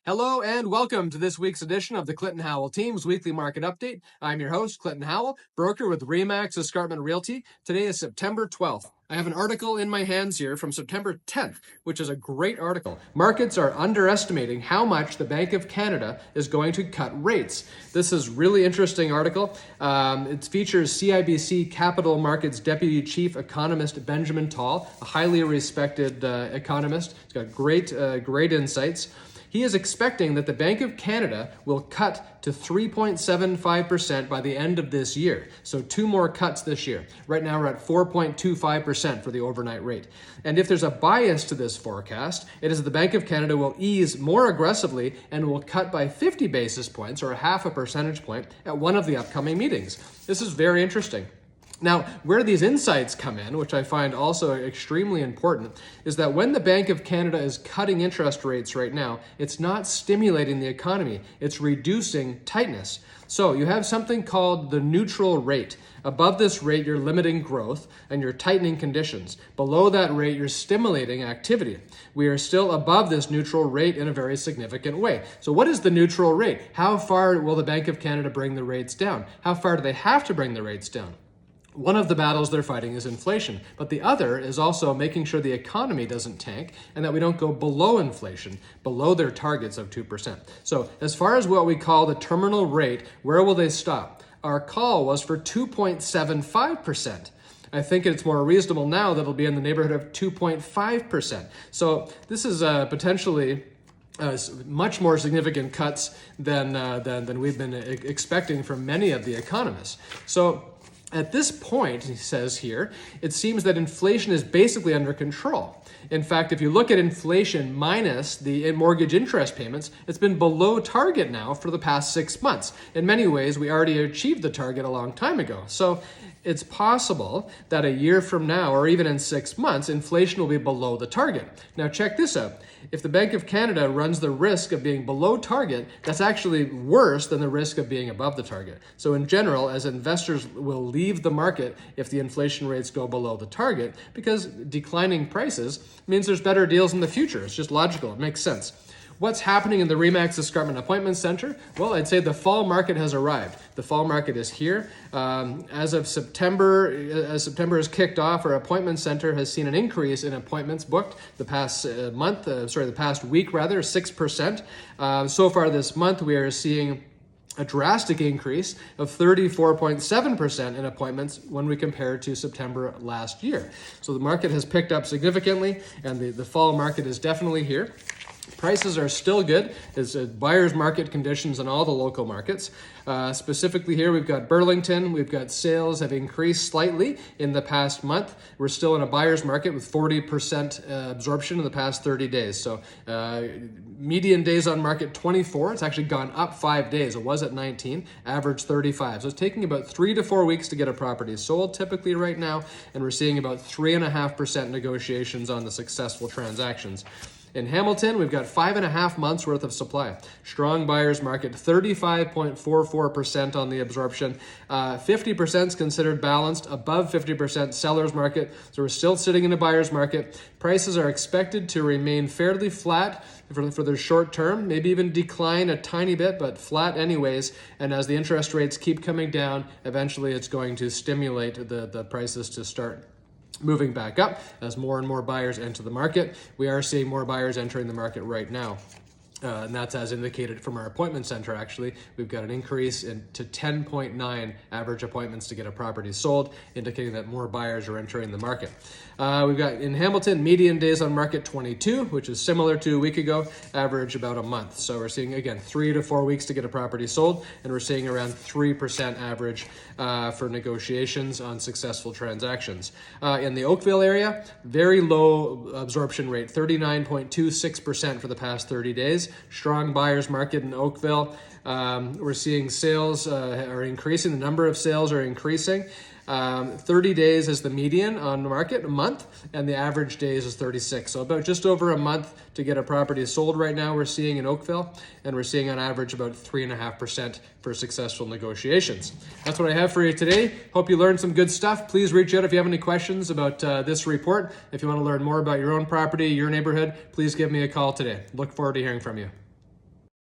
Hello and welcome to this week's edition of the Clinton Howell Team's Weekly Market Update. I'm your host, Clinton Howell, broker with RE/MAX Escarpment Realty. Today is September 12th. I have an article in my hands here from September 10th, which is a great article. Markets are underestimating how much the Bank of Canada is going to cut rates. This is a really interesting article. It features CIBC Capital Markets Deputy Chief Economist Benjamin Tal, a highly respected economist. He's got great insights. He is expecting that the Bank of Canada will cut to 3.75% by the end of this year. So 2 more cuts this year. Right now we're at 4.25% for the overnight rate. And if there's a bias to this forecast, it is that the Bank of Canada will ease more aggressively and will cut by 50 basis points or a half a percentage point at one of the upcoming meetings. This is very interesting. Now, where these insights come in, which I find also extremely important, is that when the Bank of Canada is cutting interest rates right now, it's not stimulating the economy, it's reducing tightness. So you have something called the neutral rate. Above this rate, you're limiting growth and you're tightening conditions. Below that rate, you're stimulating activity. We are still above this neutral rate in a very significant way. So what is the neutral rate? How far will the Bank of Canada bring the rates down? How far do they have to bring the rates down? One of the battles they're fighting is inflation, but the other is also making sure the economy doesn't tank and that we don't go below inflation, below their targets of 2%. So as far as what we call the terminal rate, where will they stop? Our call was for 2.75%. I think it's more reasonable now that it'll be in the neighborhood of 2.5%. So this is potentially much more significant cuts than we've been expecting from many of the economists. So at this point, he says here, it seems that inflation is basically under control. In fact, if you look at inflation minus the mortgage interest payments, it's been below target now for the past 6 months. In many ways, we already achieved the target a long time ago. So it's possible that a year from now, or even in 6 months, inflation will be below the target. Now check this out. If the Bank of Canada runs the risk of being below target, that's actually worse than the risk of being above the target. So in general, as investors will leave the market if the inflation rates go below the target, because declining prices means there's better deals in the future. It's just logical. It makes sense. What's happening in the RE/MAX Escarpment Appointment Center? Well, I'd say the fall market has arrived. The fall market is here. As September has kicked off, our appointment center has seen an increase in appointments booked the past week, 6%. So far this month, we are seeing a drastic increase of 34.7% in appointments when we compare to September last year. So the market has picked up significantly, and the fall market is definitely here. Prices are still good. It's a buyer's market conditions in all the local markets. Specifically here, we've got Burlington. We've got sales have increased slightly in the past month. We're still in a buyer's market with 40% absorption in the past 30 days. So median days on market 24. It's actually gone up 5 days. It was at 19, average 35. So it's taking about 3 to 4 weeks to get a property sold typically right now. And we're seeing about 3.5% negotiations on the successful transactions. In Hamilton, we've got 5.5 months worth of supply. Strong buyer's market, 35.44% on the absorption. 50% is considered balanced, above 50% seller's market. So we're still sitting in a buyer's market. Prices are expected to remain fairly flat for the short term, maybe even decline a tiny bit, but flat anyways. And as the interest rates keep coming down, eventually it's going to stimulate the prices to start moving back up as more and more buyers enter the market. We are seeing more buyers entering the market right now. And that's as indicated from our appointment center, actually. We've got an increase to 10.9 average appointments to get a property sold, indicating that more buyers are entering the market. We've got in Hamilton, median days on market 22, which is similar to a week ago, average about a month. So we're seeing, again, 3 to 4 weeks to get a property sold, and we're seeing around 3% average for negotiations on successful transactions. In the Oakville area, very low absorption rate, 39.26% for the past 30 days. Strong buyer's market in Oakville. We're seeing sales are increasing. The number of sales are increasing. 30 days is the median on the market, a month, and the average days is 36. So about just over a month to get a property sold right now we're seeing in Oakville, and we're seeing on average about 3.5% for successful negotiations. That's what I have for you today. Hope you learned some good stuff. Please reach out if you have any questions about this report. If you want to learn more about your own property, your neighborhood, please give me a call today. Look forward to hearing from you.